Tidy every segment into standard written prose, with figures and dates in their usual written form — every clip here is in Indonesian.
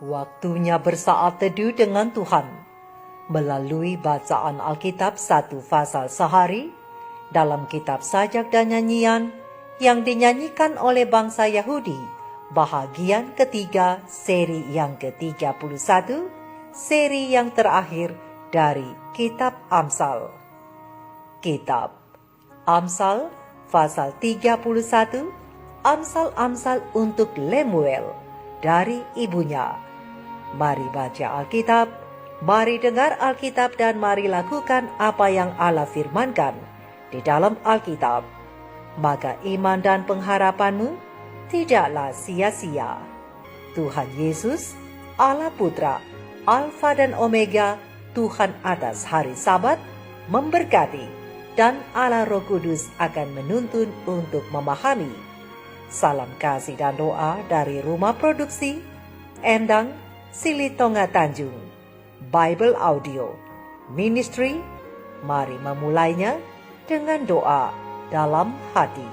Waktunya bersaat teduh dengan Tuhan melalui bacaan Alkitab satu pasal sehari dalam kitab sajak dan nyanyian yang dinyanyikan oleh bangsa Yahudi, bahagian ketiga seri yang ke-31, seri yang terakhir dari kitab Amsal. Kitab Amsal pasal 31, Amsal-amsal untuk Lemuel dari ibunya. Mari baca Alkitab, mari dengar Alkitab, dan mari lakukan apa yang Allah firmankan di dalam Alkitab. Maka iman dan pengharapanmu tidaklah sia-sia. Tuhan Yesus, Allah Putra, Alfa dan Omega, Tuhan atas hari Sabat, memberkati, dan Allah Roh Kudus akan menuntun untuk memahami. Salam kasih dan doa dari Rumah Produksi Endang Silitonga Tanjung Bible Audio Ministry. Mari memulainya dengan doa dalam hati.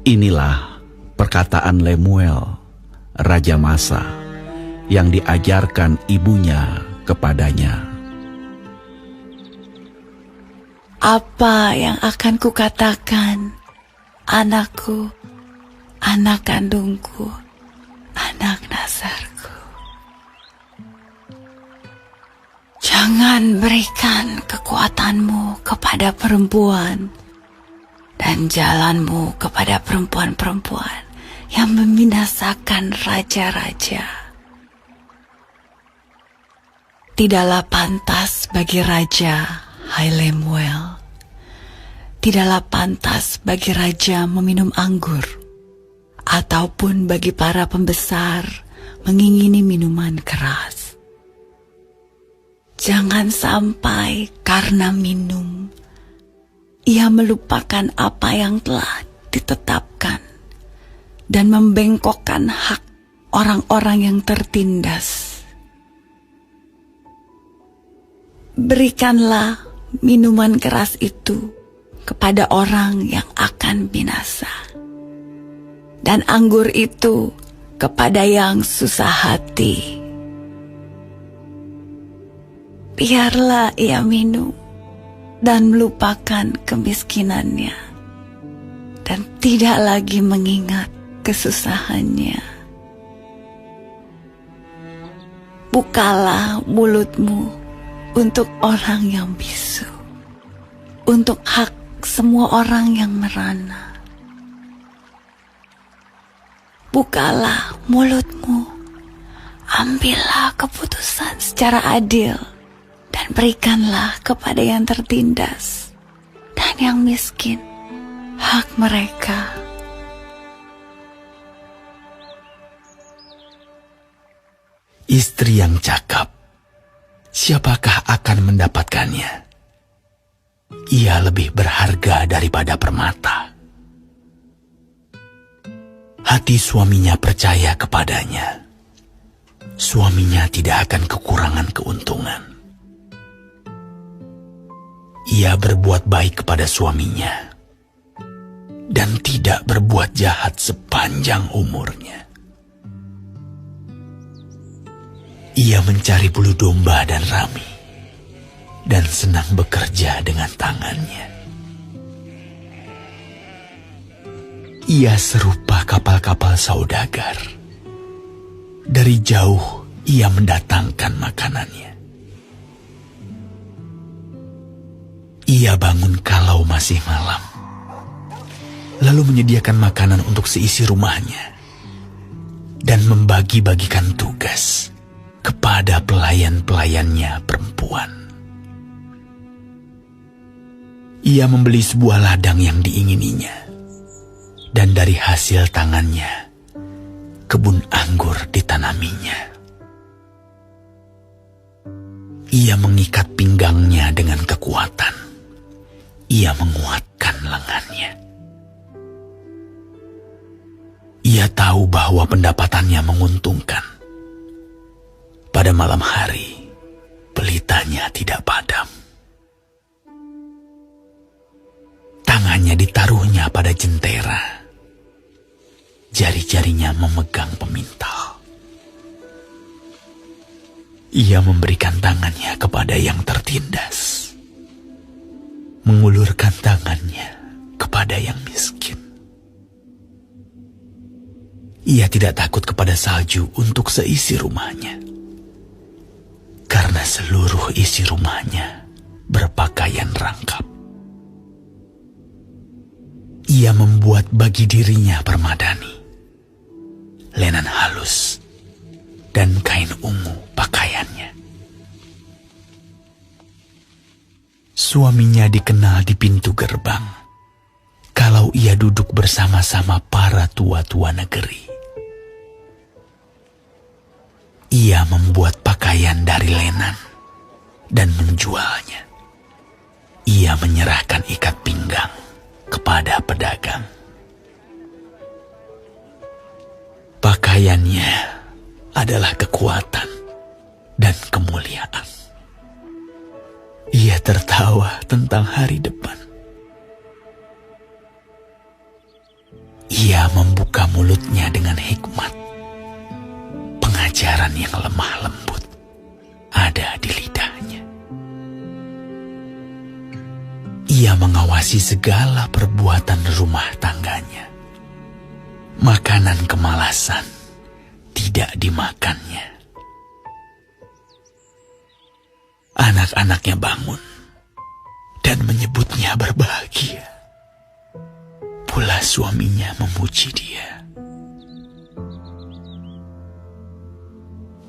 Inilah perkataan Lemuel, Raja Masa, yang diajarkan ibunya kepadanya. Apa yang akan kukatakan, anakku, anak kandungku, anak nasarku? Jangan berikan kekuatanmu kepada perempuan dan jalanmu kepada perempuan-perempuan yang membinasakan raja-raja. Tidaklah pantas bagi raja, hai Lemuel, tidaklah pantas bagi raja meminum anggur, ataupun bagi para pembesar mengingini minuman keras. Jangan sampai karena minum, ia melupakan apa yang telah ditetapkan dan membengkokkan hak orang-orang yang tertindas. Berikanlah minuman keras itu kepada orang yang akan binasa, dan anggur itu kepada yang susah hati. Biarlah ia minum dan melupakan kemiskinannya, dan tidak lagi mengingat kesusahannya. Bukalah mulutmu untuk orang yang bisu, untuk hak semua orang yang merana. Bukalah mulutmu, ambillah keputusan secara adil, dan berikanlah kepada yang tertindas dan yang miskin hak mereka. Istri yang cakap, siapakah akan mendapatkannya? Ia lebih berharga daripada permata. Hati suaminya percaya kepadanya. Suaminya tidak akan kekurangan keuntungan. Ia berbuat baik kepada suaminya dan tidak berbuat jahat sepanjang umurnya. Ia mencari bulu domba dan rami, dan senang bekerja dengan tangannya. Ia serupa kapal-kapal saudagar. Dari jauh ia mendatangkan makanannya. Ia bangun kalau masih malam, lalu menyediakan makanan untuk seisi rumahnya, dan membagi-bagikan tugas kepada pelayan-pelayannya perempuan. Ia membeli sebuah ladang yang diingininya, dan dari hasil tangannya, kebun anggur ditanaminya. Ia mengikat pinggangnya dengan kekuatan. Ia menguatkan lengannya. Ia tahu bahwa pendapatannya menguntungkan. Pada malam hari, matanya tidak padam. Tangannya ditaruhnya pada jentera. Jari-jarinya memegang pemintal. Ia memberikan tangannya kepada yang tertindas. Mengulurkan tangannya kepada yang miskin. Ia tidak takut kepada salju untuk seisi rumahnya. Karena seluruh isi rumahnya berpakaian rangkap. Ia membuat bagi dirinya permadani, lenan halus, dan kain ungu pakaiannya. Suaminya dikenal di pintu gerbang, kalau ia duduk bersama-sama para tua-tua negeri. Ia membuat pakaian dari lenan dan menjualnya. Ia menyerahkan ikat pinggang kepada pedagang. Pakaiannya adalah kekuatan dan kemuliaan. Ia tertawa tentang hari depan. Ia membuka mulutnya dengan hikmat. Pengajaran yang lemah lembut ada di lidahnya. Ia mengawasi segala perbuatan rumah tangganya. Makanan kemalasan tidak dimakannya. Anak-anaknya bangun dan menyebutnya berbahagia. Pula suaminya memuji dia.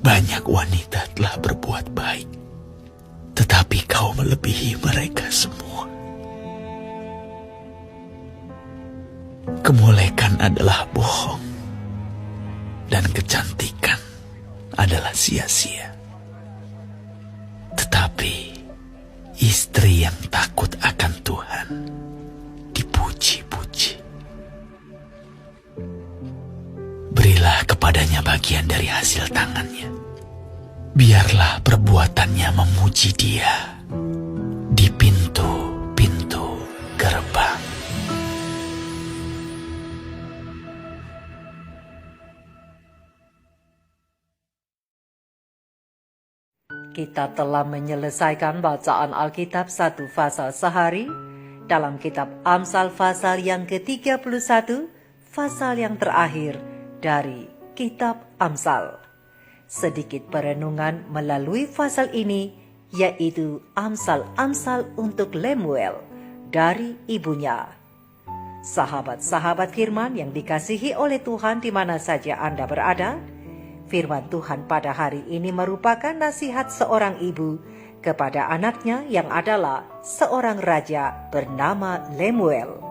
Banyak wanita telah berbuat baik, tetapi kau melebihi mereka semua. Kemolekan adalah bohong, dan kecantikan adalah sia-sia. Tetapi istri yang takut akan Tuhan dipuji-puji. Berilah kepadanya bagian dari hasil tangannya. Biarlah perbuatannya memuji dia di pintu-pintu gerbang. Kita telah menyelesaikan bacaan Alkitab 1 pasal sehari dalam kitab Amsal pasal yang ke-31, pasal yang terakhir dari kitab Amsal. Sedikit perenungan melalui pasal ini, yaitu Amsal-Amsal untuk Lemuel dari ibunya. Sahabat-sahabat firman yang dikasihi oleh Tuhan di mana saja Anda berada, firman Tuhan pada hari ini merupakan nasihat seorang ibu kepada anaknya yang adalah seorang raja bernama Lemuel.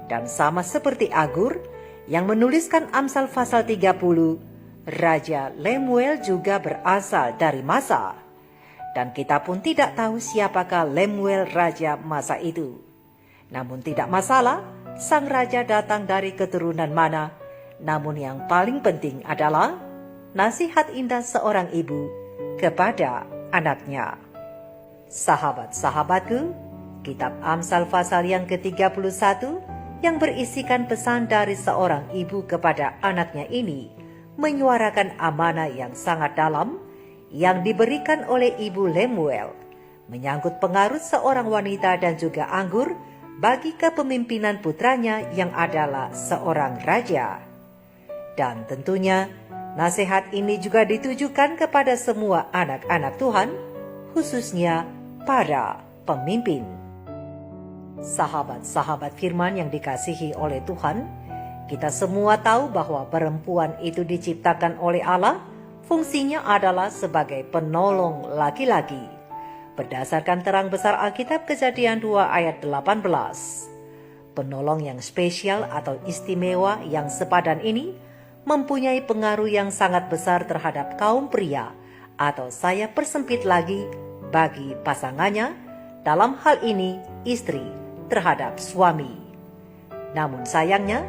Dan sama seperti Agur yang menuliskan Amsal pasal 30, Raja Lemuel juga berasal dari Masa. Dan kita pun tidak tahu siapakah Lemuel raja masa itu. Namun tidak masalah, sang raja datang dari keturunan mana. Namun yang paling penting adalah nasihat indah seorang ibu kepada anaknya. Sahabat-sahabatku, kitab Amsal pasal yang ke-31 yang berisikan pesan dari seorang ibu kepada anaknya ini menyuarakan amanah yang sangat dalam yang diberikan oleh ibu Lemuel menyangkut pengaruh seorang wanita dan juga anggur bagi kepemimpinan putranya yang adalah seorang raja. Dan tentunya nasihat ini juga ditujukan kepada semua anak-anak Tuhan, khususnya para pemimpin. Sahabat-sahabat firman yang dikasihi oleh Tuhan, kita semua tahu bahwa perempuan itu diciptakan oleh Allah, fungsinya adalah sebagai penolong laki-laki. Berdasarkan terang besar Alkitab Kejadian 2 ayat 18. Penolong yang spesial atau istimewa yang sepadan ini mempunyai pengaruh yang sangat besar terhadap kaum pria, atau saya persempit lagi, bagi pasangannya, dalam hal ini istri terhadap suami. Namun sayangnya,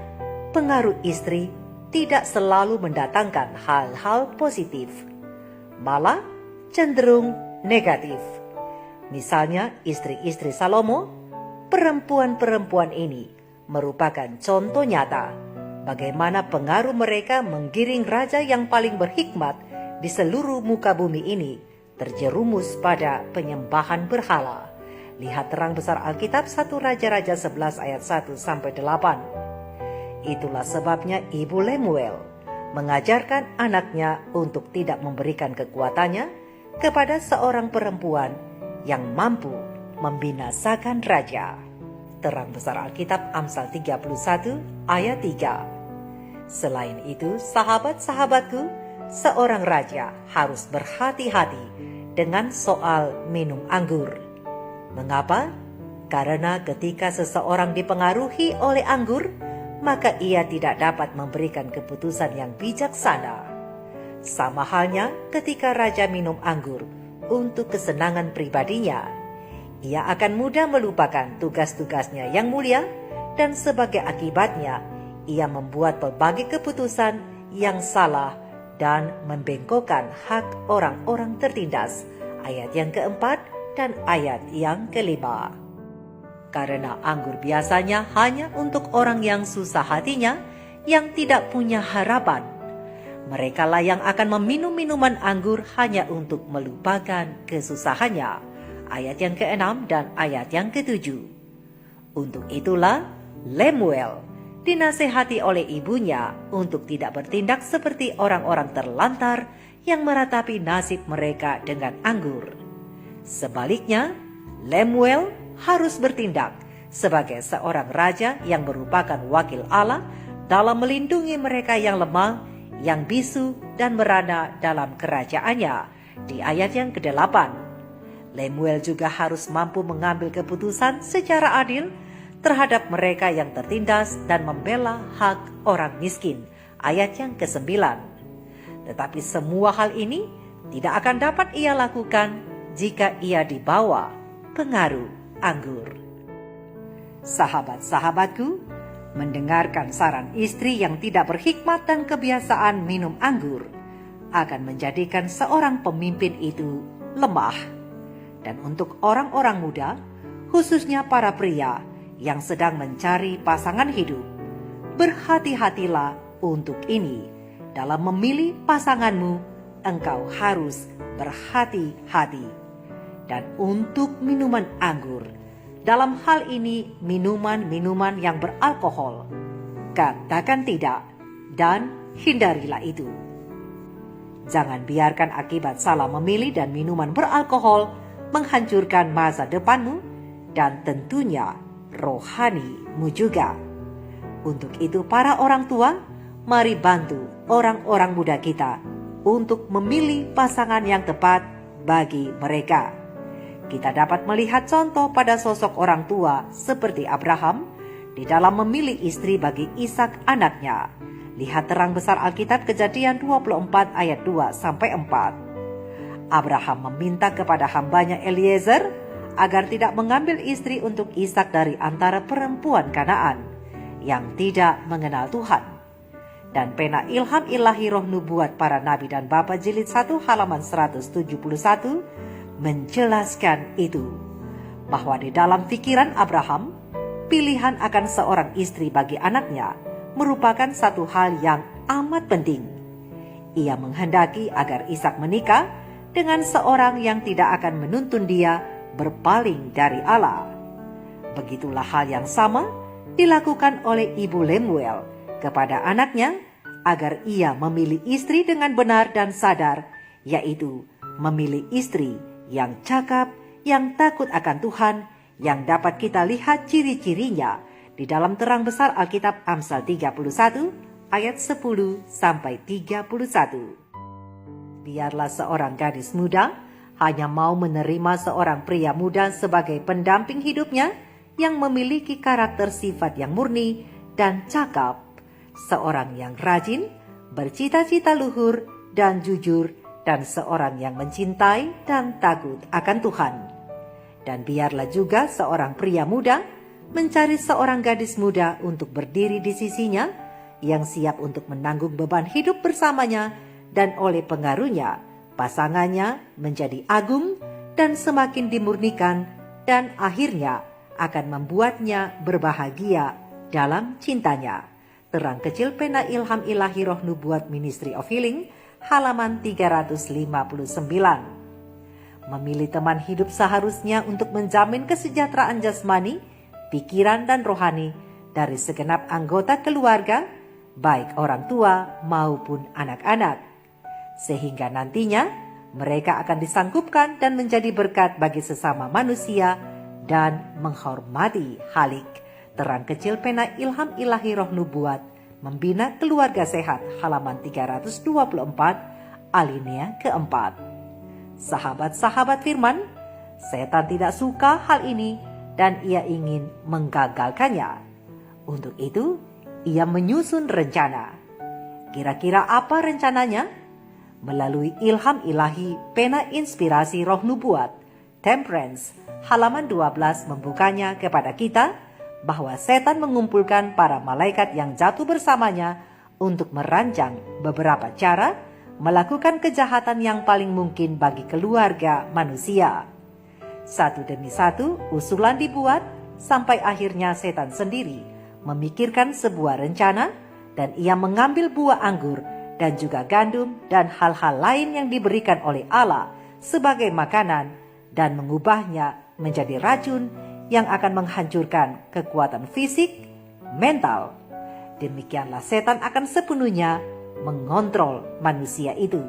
pengaruh istri tidak selalu mendatangkan hal-hal positif, malah cenderung negatif. Misalnya istri-istri Salomo, perempuan-perempuan ini merupakan contoh nyata bagaimana pengaruh mereka menggiring raja yang paling berhikmat di seluruh muka bumi ini terjerumus pada penyembahan berhala. Lihat terang besar Alkitab 1 Raja-Raja 11 ayat 1-8. Itulah sebabnya Ibu Lemuel mengajarkan anaknya untuk tidak memberikan kekuatannya kepada seorang perempuan yang mampu membinasakan raja. Terang besar Alkitab Amsal 31 ayat 3. Selain itu, sahabat-sahabatku, seorang raja harus berhati-hati dengan soal minum anggur. Mengapa? Karena ketika seseorang dipengaruhi oleh anggur, maka ia tidak dapat memberikan keputusan yang bijaksana. Sama halnya ketika raja minum anggur untuk kesenangan pribadinya, ia akan mudah melupakan tugas-tugasnya yang mulia dan sebagai akibatnya ia membuat berbagai keputusan yang salah dan membengkokkan hak orang-orang tertindas. Ayat yang keempat dan ayat yang kelima. Karena anggur biasanya hanya untuk orang yang susah hatinya, yang tidak punya harapan. Merekalah yang akan meminum minuman anggur hanya untuk melupakan kesusahannya. Ayat yang ke-6 dan ayat yang ke-7. Untuk itulah Lemuel dinasehati oleh ibunya untuk tidak bertindak seperti orang-orang terlantar yang meratapi nasib mereka dengan anggur. Sebaliknya, Lemuel harus bertindak sebagai seorang raja yang merupakan wakil Allah dalam melindungi mereka yang lemah, yang bisu dan merana dalam kerajaannya. Di ayat yang ke-8, Lemuel juga harus mampu mengambil keputusan secara adil terhadap mereka yang tertindas dan membela hak orang miskin. Ayat yang ke-9. Tetapi semua hal ini tidak akan dapat ia lakukan jika ia dibawa pengaruh anggur. Sahabat-sahabatku, mendengarkan saran istri yang tidak berhikmat dan kebiasaan minum anggur akan menjadikan seorang pemimpin itu lemah. Dan untuk orang-orang muda, khususnya para pria yang sedang mencari pasangan hidup, berhati-hatilah untuk ini. Dalam memilih pasanganmu, engkau harus berhati-hati. Dan untuk minuman anggur, dalam hal ini minuman-minuman yang beralkohol, katakan tidak dan hindarilah itu. Jangan biarkan akibat salah memilih dan minuman beralkohol menghancurkan masa depanmu dan tentunya rohanimu juga. Untuk itu para orang tua, mari bantu orang-orang muda kita untuk memilih pasangan yang tepat bagi mereka. Kita dapat melihat contoh pada sosok orang tua seperti Abraham di dalam memilih istri bagi Ishak anaknya. Lihat terang besar Alkitab Kejadian 24 ayat 2-4. Abraham meminta kepada hambanya Eliezer agar tidak mengambil istri untuk Ishak dari antara perempuan Kanaan yang tidak mengenal Tuhan. Dan pena ilham ilahi roh nubuat para nabi dan bapa jilid 1 halaman 171 menjelaskan itu, bahwa di dalam pikiran Abraham, pilihan akan seorang istri bagi anaknya merupakan satu hal yang amat penting. Ia menghendaki agar Ishak menikah dengan seorang yang tidak akan menuntun dia berpaling dari Allah. Begitulah hal yang sama dilakukan oleh Ibu Lemuel kepada anaknya agar ia memilih istri dengan benar dan sadar, yaitu memilih istri yang cakap, yang takut akan Tuhan, yang dapat kita lihat ciri-cirinya di dalam terang besar Alkitab Amsal 31 ayat 10-31. Biarlah seorang gadis muda hanya mau menerima seorang pria muda sebagai pendamping hidupnya yang memiliki karakter sifat yang murni dan cakap, seorang yang rajin, bercita-cita luhur dan jujur, dan seorang yang mencintai dan takut akan Tuhan. Dan biarlah juga seorang pria muda mencari seorang gadis muda untuk berdiri di sisinya, yang siap untuk menanggung beban hidup bersamanya, dan oleh pengaruhnya pasangannya menjadi agung dan semakin dimurnikan, dan akhirnya akan membuatnya berbahagia dalam cintanya. Terang kecil pena ilham ilahi roh nubuat Ministry of Healing, halaman 359. Memilih teman hidup seharusnya untuk menjamin kesejahteraan jasmani, pikiran dan rohani dari segenap anggota keluarga, baik orang tua maupun anak-anak. Sehingga nantinya mereka akan disangkupkan dan menjadi berkat bagi sesama manusia dan menghormati halik. Terang kecil pena ilham ilahi roh nubuat membina keluarga sehat, halaman 324, alinea keempat. Sahabat-sahabat firman, setan tidak suka hal ini dan ia ingin menggagalkannya. Untuk itu, ia menyusun rencana. Kira-kira apa rencananya? Melalui ilham ilahi pena inspirasi roh nubuat, Temperance, halaman 12 membukanya kepada kita bahwa setan mengumpulkan para malaikat yang jatuh bersamanya untuk merancang beberapa cara melakukan kejahatan yang paling mungkin bagi keluarga manusia. Satu demi satu usulan dibuat sampai akhirnya setan sendiri memikirkan sebuah rencana dan ia mengambil buah anggur dan juga gandum dan hal-hal lain yang diberikan oleh Allah sebagai makanan dan mengubahnya menjadi racun yang akan menghancurkan kekuatan fisik, mental. Demikianlah setan akan sepenuhnya mengontrol manusia itu.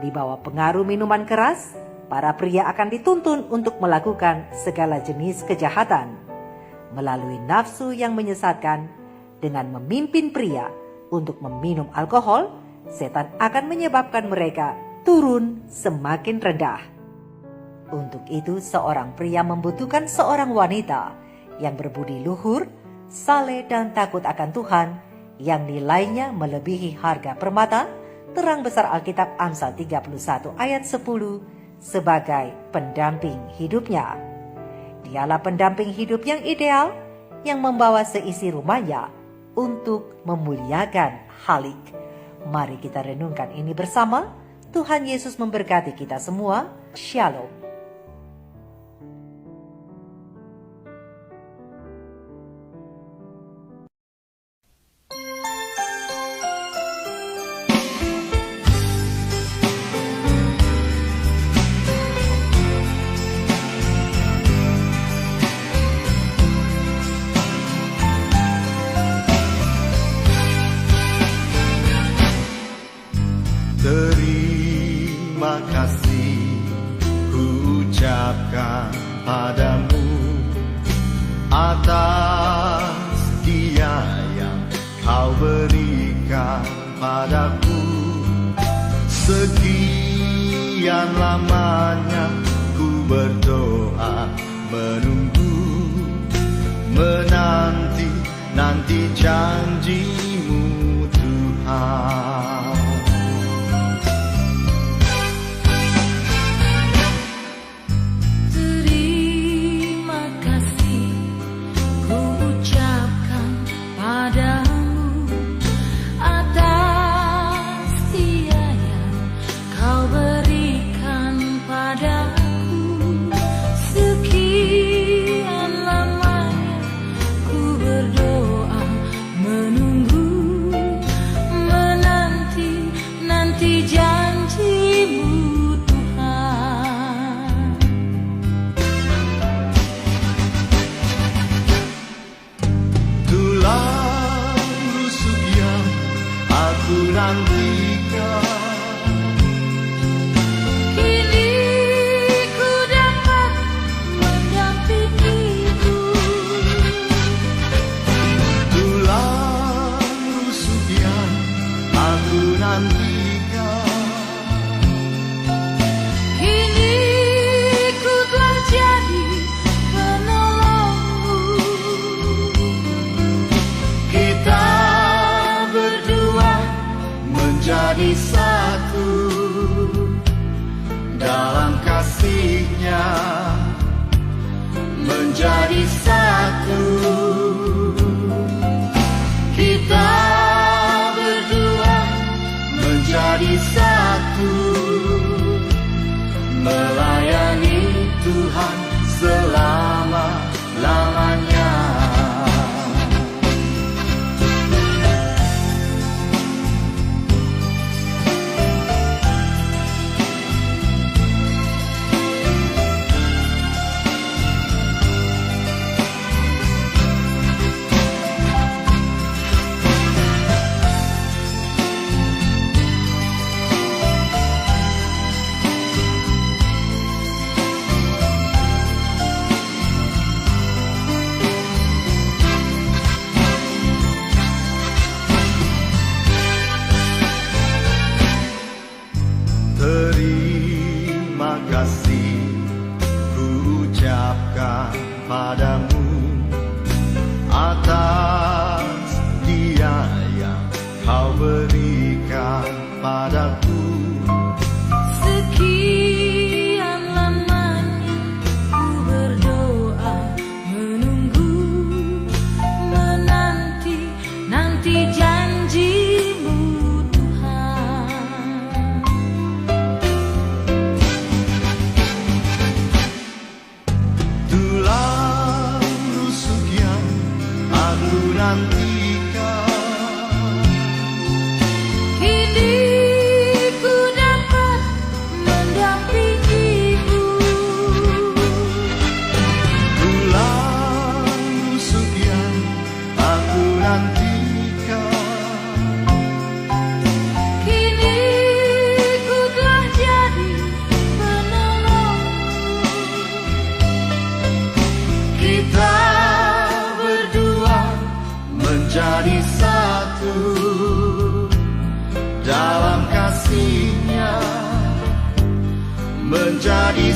Di bawah pengaruh minuman keras, para pria akan dituntun untuk melakukan segala jenis kejahatan. Melalui nafsu yang menyesatkan, dengan memimpin pria untuk meminum alkohol, setan akan menyebabkan mereka turun semakin rendah. Untuk itu, seorang pria membutuhkan seorang wanita yang berbudi luhur, saleh dan takut akan Tuhan, yang nilainya melebihi harga permata. Terang besar Alkitab Amsal 31 ayat 10 sebagai pendamping hidupnya. Dialah pendamping hidup yang ideal yang membawa seisi rumahnya untuk memuliakan halik. Mari kita renungkan ini bersama. Tuhan Yesus memberkati kita semua. Shalom. Terima kasih ku ucapkan padamu atas dia yang kau berikan padaku. Sekian lamanya ku berdoa, menunggu, menanti janjimu Tuhan. Menjadi satu dalam kasih-Nya, menjadi satu. Kita berdua menjadi satu, melayani padamu atas dia yang kau berikan padaku. Sekian lamanya ku berdoa, menunggu, menanti janji-Mu Tuhan. Tulang rusuk yang aku nantikan, Kini ku dapat mendampingi-Mu. tulang rusuk yang aku nantikan, Kini ku telah jadi penolong. kita berdua menjadi satu dalam kasih-Nya, menjadi